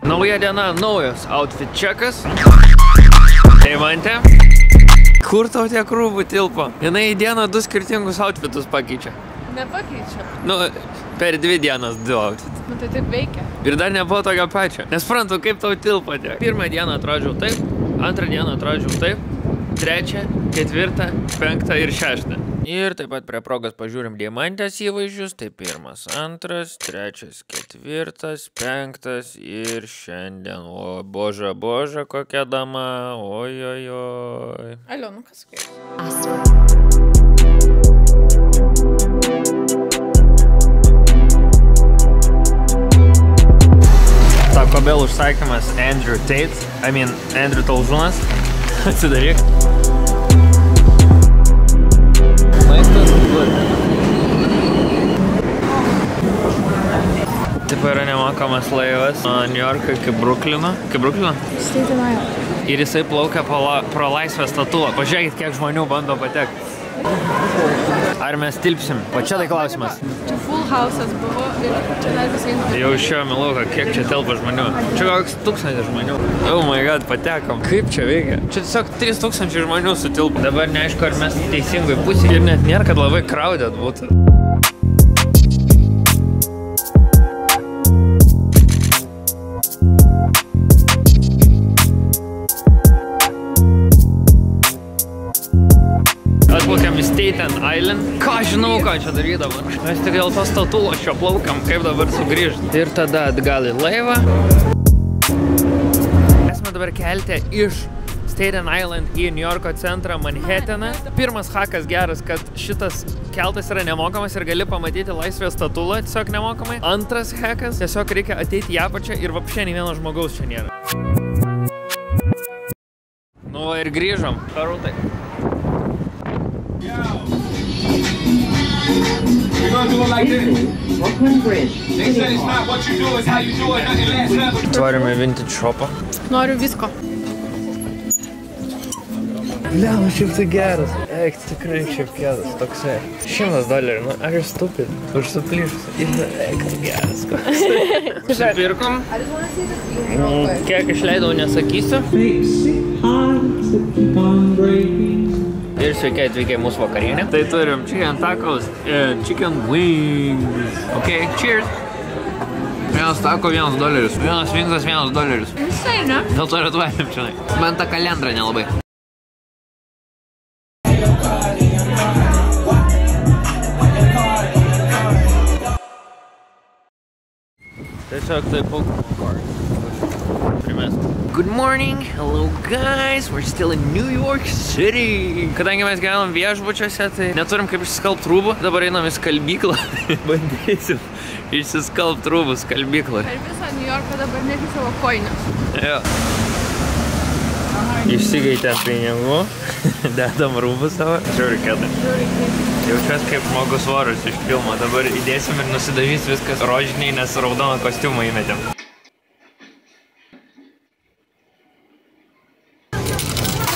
Nauja diena, naujas outfit čekas. Deimantė. Kur tau tiek rūbų tilpo? Jinai į dieną 2 skirtingus outfitus pakeičia. Nepakeičia. Nu, per 2 dienas 2 outfitus. Nu tai taip veikia. Ir dar nebuvo tokio pačio. Nesprantu, kaip tau tilpo tiek. Pirmą dieną atrodžiau taip, antrą dieną atrodžiau taip, trečią, ketvirtą, penktą ir šeštą. Ir taip pat prie progos pažiūrim Deimantės įvaizdžius. Tai 1, 2, 3, 4, 5 ir šiandien. O, boža, boža, kokia dama. Oi, oi, oi. Alio, nu kas kaip? Taco Bell užsakymas Andrew Tate. Andrew Talžūnas. Atsidaryk. Taip yra nemokamas laivas nuo New Yorko iki Bruklino. Iki Bruklino? Staten Island. Ir jisai plaukia pro Laisvės statulą. Pažiūrėkit, kiek žmonių bando patekti. Ar mes tilpsim? O čia tai klausimas. Čia full house'as buvo ir čia dar vis eina. Jau išėjome lauką, kiek čia telpa žmonių. Čia koks 1000 žmonių. Oh my god, patekom. Kaip čia veikia? Čia tiesiog 3000 žmonių sutilpo. Dabar neaišku, ar mes teisingoj pusėje. Ir net nėra, kad labai crowded būtų. Atplaukėm į Staten Island. Ką žinau, ką čia darydama. Mes tik dėl tos statulos šio plaukiam, kaip dabar sugrįžti. Ir tada atgal į laivą. Esame dabar kelte iš Staten Island į New Yorko centrą Manhattaną. Pirmas hakas geras, kad šitas keltas yra nemokamas ir gali pamatyti Laisvės statulą tiesiog nemokamai. Antras hakas, tiesiog reikia ateiti į apačią ir vapšė nei vieno žmogaus čia nėra. Nu ir grįžom. Karūtai. We're gonna do it like this. Brooklyn Bridge. They said it's not what you do, it's how you do it. Nothing lasts forever. Tvarime vintage shopą. Noriu visko. Liau, šiaip tai geras. Eik, tikrai šiaip geras. Toksai. $100. Nu, aš ir stupid. Už suplyšus. Eik, tai geras. Supirkom. Kiek išleidau, nesakysiu. Ir sveiki atvykę į mūsų vakarienę. Tai turim chicken tacos ir chicken wings. Ok, cheers. Vienas taco, $1. Vienas wingsas, $1. Visai, ne? Dėl to ir atvažiam čia. Man ta kalendra nelabai. Tiesiog tai Pokemon card. Primest. Good morning, hello guys, we're still in New York City. Kadangi mes gyvenam viešbučiuose, tai neturim kaip išsiskalbt rūbų. Dabar einam į skalbyklą. Bandysim išsiskalbt rūbų skalbyklą. Per visą New Yorką dabar neši savo koinės. Jo. Išsigaitėm pinigų. Dedam rūbus savo. Žiūri kėdai. Jaučiuos kaip žmogus Varus iš filmo. Dabar įdėsim ir nusidažys viskas rožiniai, nes raudoną kostiumą įmetėm.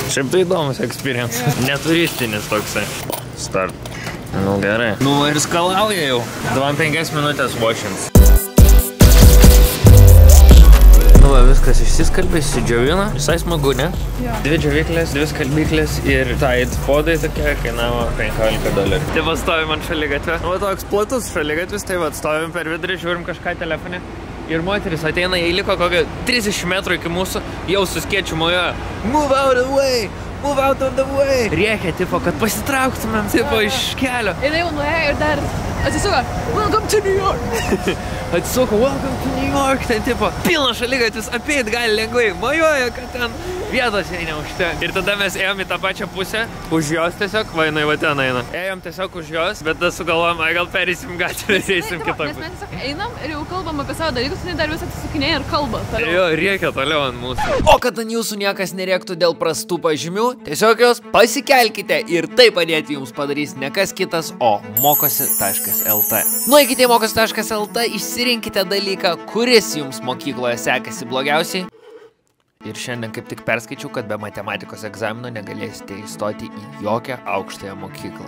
Šiaip tai įdomus experience. Neturistinis toksai. Start. Nu gerai. Nu ir skalauja jau. 25 minutės washings. Nu va, viskas išsiskalbė, išsidžiovina. Visai smagu, ne? Jo. 2 džiovyklės, 2 skalbyklės ir Tide podai tokie kainavo $15. Tai va stovim ant šaligatvio. Nu va toks platus šaligatvis, tai va stovim per vidurį, žiūrim kažką telefone. Ir moteris ateina, jai liko kokio 30 metrų iki mūsų, jau su skėčiu moja. Move out of the way! Move out of the way! Rėkia, tipo, kad pasitrauktumėm, tipo, iš kelio. Ir jau nuėjo ir dar atsisuko, welcome to New York! Atsisuko, welcome to New York, ten, tipo, pilnas šaligatvis, apeit gali lengvai, mojuoja, kad ten vietos jai neužtenka. Ir tada mes ėjom į tą pačią pusę, už jos tiesiog, va, jinai va ten eina. Ėjom tiesiog už jos, bet tada sugalvojom, gal pereisim gatvę, eisim kitą. Nes mes tiesiog einam ir jau kalbam apie savo dalykus, jinai dar vis atsisukinėja ir kalba toliau. Jo, rėkia toliau ant mūsų. O kad ant jūsų niekas nerėktų dėl prastų pažymių, tiesiog jos pasikelkite ir tai padėti jums padarys ne kas kitas, o mokosi.lt. Nueikite į mokosi.lt, išsirinkite dalyką, kuris jums mokykloje sekasi blogiausiai. Ir šiandien kaip tik perskaičiau, kad be matematikos egzamino negalėsite įstoti į jokią aukštąją mokyklą.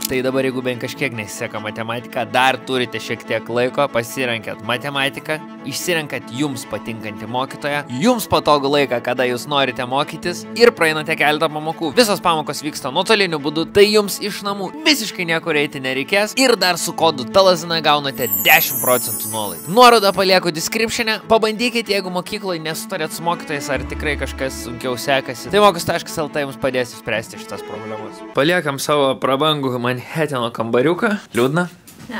Tai dabar, jeigu bent kažkiek nesiseka matematika, dar turite šiek tiek laiko, pasirenkat matematiką, išsirenkat jums patinkantį mokytoją, jums patogų laiką, kada jūs norite mokytis ir praeinate keletą pamokų. Visos pamokos vyksta nuotoliniu būdu, tai jums iš namų visiškai niekur eiti nereikės ir dar su kodu TALAZINA gaunate 10% nuolaidą. Nuorodą palieku description'e, pabandykite, jeigu mokykloje nesutarėt su mokytojais ar tikrai kažkas sunkiau sekasi. Tai mokus.lt jums padės išspręsti šitas problemas. Paliekam savo prabangų Manhattano kambariuką. Liūdna? Ne.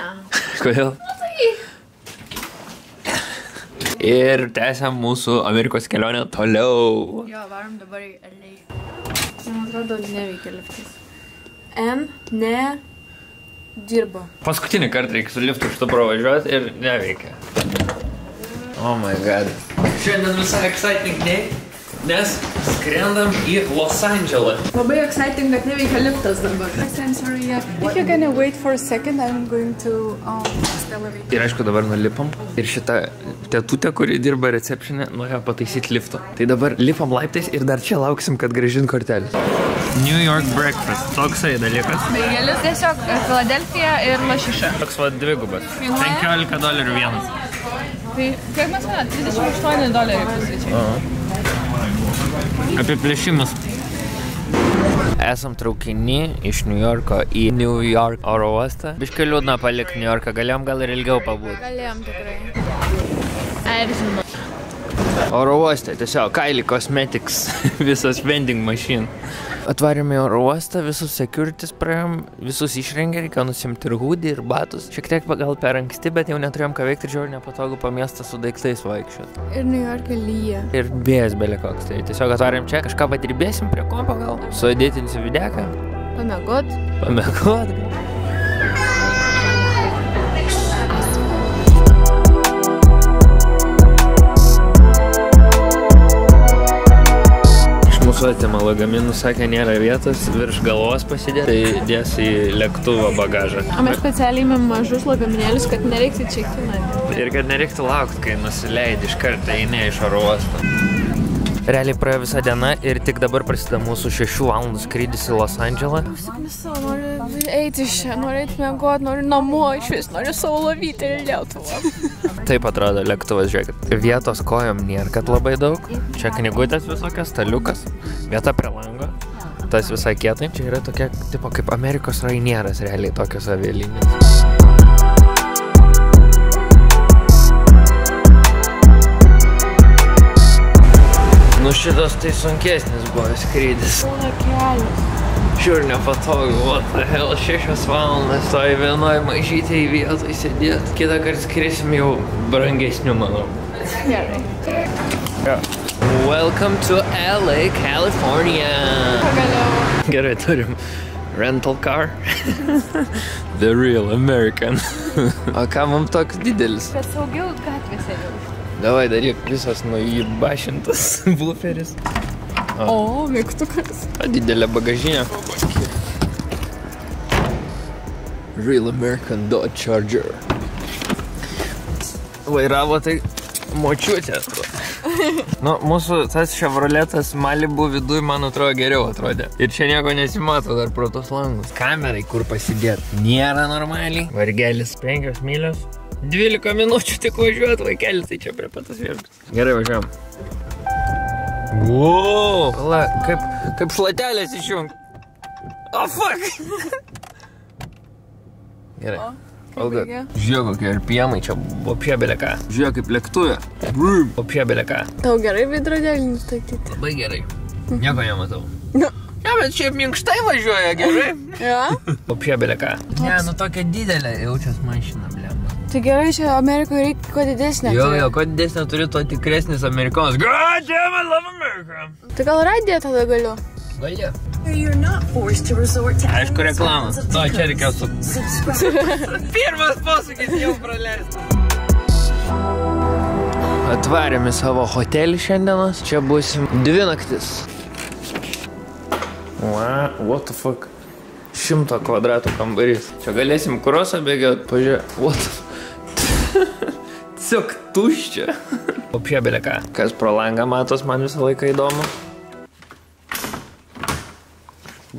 Kodėl? Ir tęsiam mūsų Amerikos kelionę toliau. Jo, varom dabar į LA. Man atrodo, neveikia liftas. Ne dirba. Paskutinį kartą reikia su liftu šitą pravažiuoti ir neveikia. Oh my god. Šiandien visai exciting day, nes skrendam į Los Andželą. Labai exciting, kad neveikia liftas dabar. I'm sorry, yeah. If you're gonna wait for a second, I'm going to elevate. Ir aišku, dabar nulipam. Ir šitą tetutę, kuri dirba recepšinė, nuėjo pataisyti lifto. Tai dabar lipam laiptais ir dar čia lauksim, kad grąžint kortelės. New York breakfast. Toksai dalykas. Beigelis tiesiog Filadelfija ir lašiša. Toks va dvigubas. $15 vienas. Tai kiek mes vadiname? $38 pusryčiai. Apie plėšimus. Esam traukiny iš New Yorko į New York oro uostą. Biškai liūdna palikti New Yorką, galėjom gal ir ilgiau pabūti. Galėjom tikrai. Erzino. Oro uostą, tiesiog Kylie Cosmetics, visas vending machine. Atvarėme į oro uostą, visus securities praėjom, visus išrengė, reikia nusimti ir hoodį, ir batus. Šiek tiek gal per anksti, bet jau neturėjom ką veikti ir žiūrėjau nepatogu po miestą su daiktais vaikščiot. Ir New York'e lyja. Ir vėjas belekoks, tai tiesiog atvarėm čia, kažką patirbėsim prie kompo gal, suadėtinsiu videką. Pamegot. Pamegot. Mūsų atima lagaminų, sakė, nėra vietos, virš galvos pasidėti, tai dės į lėktuvo bagažą. O mes specialiai įmėm mažus lagaminėlius, kad nereiktų čekinati. Ir kad nereiktų laukti, kai nusileidi iš karto eini iš oro uosto. Realiai praėjo visą dieną ir tik dabar prasideda mūsų 6 valandų skrydis į Los Andželą. Užsiknisau, noriu eiti iš čia, noriu eiti mėgoti, noriu namo iš vis, noriu savo lovytę ir Lietuvą. Taip atrodo lėktuvas, žiūrėkit. Vietos kojom nėra, kad labai daug. Čia knygutės visokios, staliukas, vieta prie lango. Tas visai kietai. Čia yra tokia, tipo, kaip Amerikos Rainieras, realiai tokios avialinijos. Nu šitas tai sunkesnis buvo skrydis. Būna kelias. Šiur nepatogu, what the hell, 6 valandas toj vienoj mažytėj vietoj sėdėt. Kitą kartą skrisim jau brangesnių, manau. Gerai. Welcome to LA, California. Pagaliau. Gerai, turim rental car. The real American. O ką mums toks didelis? Kad saugiau gatvėse jau. Davai daryk, visas nuįbašintas buferis. O, mygtukas. Didelė bagažinė. Real American Dodge Charger. Vairavo tai močiutė. Nu, mūsų tas Chevroletas Malibu viduj, man atrodo, geriau atrodė. Ir čia nieko nesimato dar pro tos langus. Kamerai, kur pasidėt, nėra normaliai. Vargelis 5 mylios. 12 minučių tik važiuot, vaikelis, tai čia prie patas viešbės. Gerai, važiuojam. Wow! Pala, kaip šlatelės išjung. Oh, fuck! Gerai. Olga, žiūrėk, kokie RPM-ai čia vopšė beleką. Žiūrėk, kaip lėktuvė. Vopšė beleką. Tau gerai veidrodėlį nustatyti? Labai gerai. Nieko nematau. Ne, bet šiaip minkštai važiuoja, gerai. Ja? Vopšė beleką. Ne, nu tokia didelė jaučias mašina, blemba. Tai gerai, čia Amerikoje reikia kuo didesnė. Jo, kuo didesnė turi, to tikresnis amerikonas. God damn, I love America. Tai gal radiją tada galiu? Gali. Aišku, reklamas. To čia reikėjo su... Pirmas posūkis jau praleistas. Atvarėm į savo hotelį šiandienos. Čia būsim 2 naktis. What the fuck? 100 kvadratų kambarys. Čia galėsim krosą bėgiot. Pažiūrėk, what the fuck? Tiesiog tuščia. Opšė beleką. Kas pro langą matos, man visą laiką įdomu.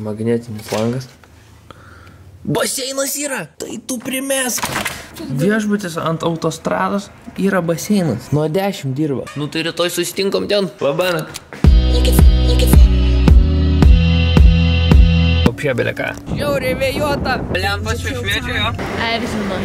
Magnetinis langas. Baseinas yra. Tai tu primesk. Viešbutis ant autostrados yra baseinas. Nuo 10 dirba. Nu tai rytoj susitinkam ten. Labana. Apšė belė ką. Žiauriai vėjuota. Lempas čia šviečia jo. Erzina.